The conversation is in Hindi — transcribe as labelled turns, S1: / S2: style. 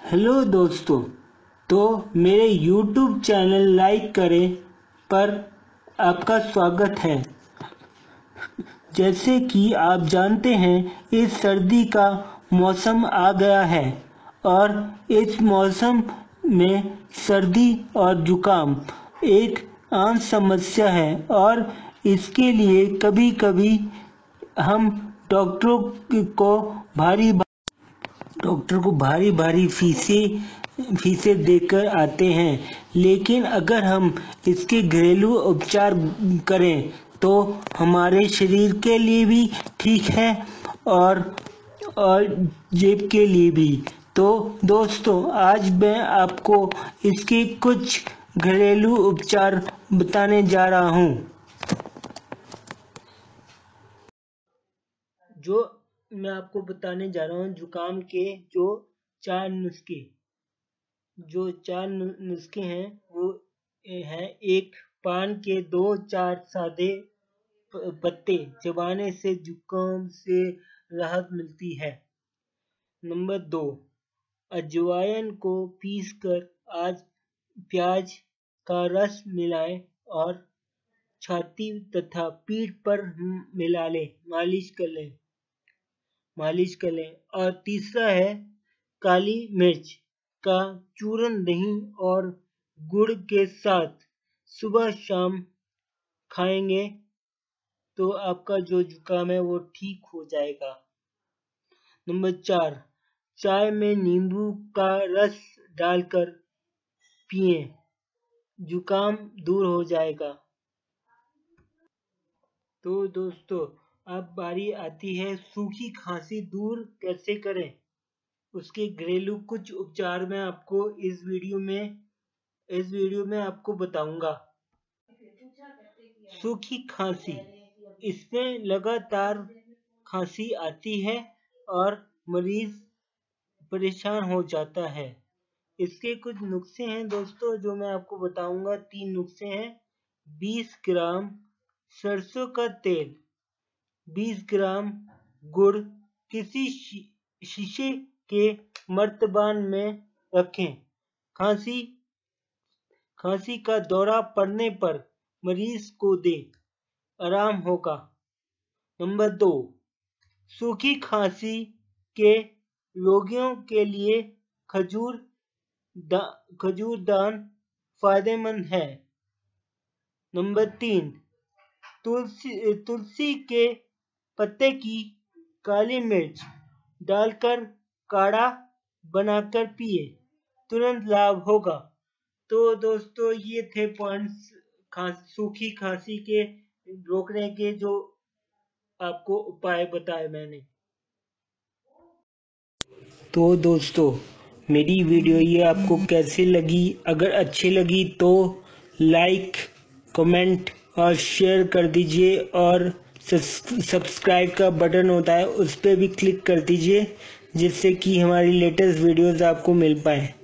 S1: हेलो दोस्तों, तो मेरे YouTube चैनल लाइक करें पर आपका स्वागत है। जैसे कि आप जानते हैं, इस सर्दी का मौसम आ गया है और इस मौसम में सर्दी और जुकाम एक आम समस्या है और इसके लिए कभी कभी हम डॉक्टरों को भारी भारी फीसें देकर आते हैं। लेकिन अगर हम इसके घरेलू उपचार करें तो हमारे शरीर के लिए भी ठीक है और जेब के लिए भी। तो दोस्तों, आज मैं आपको इसके कुछ घरेलू उपचार बताने जा रहा हूँ। जो मैं आपको बताने जा रहा हूँ जुकाम के जो चार नुस्खे हैं वो हैं। एक, पान के 2-4 सादे पत्ते चबाने से जुकाम से राहत मिलती है। नंबर 2, अजवाइन को पीसकर आज प्याज का रस मिलाएं और छाती तथा पीठ पर मालिश कर लें। और तीसरा है, काली मिर्च का चूर्ण दही और गुड़ के साथ सुबह शाम खाएंगे तो आपका जो जुकाम है वो ठीक हो जाएगा। नंबर 4, चाय में नींबू का रस डालकर पिएं, जुकाम दूर हो जाएगा। तो दोस्तों, अब बारी आती है सूखी खांसी दूर कैसे करें। उसके घरेलू कुछ उपचार मैं आपको इस वीडियो में आपको बताऊंगा। सूखी खांसी, इसमें लगातार खांसी आती है और मरीज परेशान हो जाता है। इसके कुछ नुस्खे हैं दोस्तों जो मैं आपको बताऊंगा। 3 नुस्खे हैं। 20 ग्राम सरसों का तेल, 20 ग्राम गुड़ किसी शीशे के मर्तबान में रखें। खांसी का दौरा पड़ने पर मरीज को दें, आराम होगा। नंबर 2, सूखी खांसी के रोगियों के लिए खजूर दान फायदेमंद है। नंबर 3, तुलसी के पत्ते की काली मिर्च डालकर काढ़ा बनाकर पिए, तुरंत लाभ होगा। तो दोस्तों, ये थे पॉइंट्स सूखी खांसी के रोकने के जो आपको उपाय बताए मैंने। तो दोस्तों, मेरी वीडियो ये आपको कैसी लगी? अगर अच्छी लगी तो लाइक, कमेंट और शेयर कर दीजिए और सब्सक्राइब का बटन होता है उस पर भी क्लिक कर दीजिए जिससे कि हमारी लेटेस्ट वीडियोस आपको मिल पाए।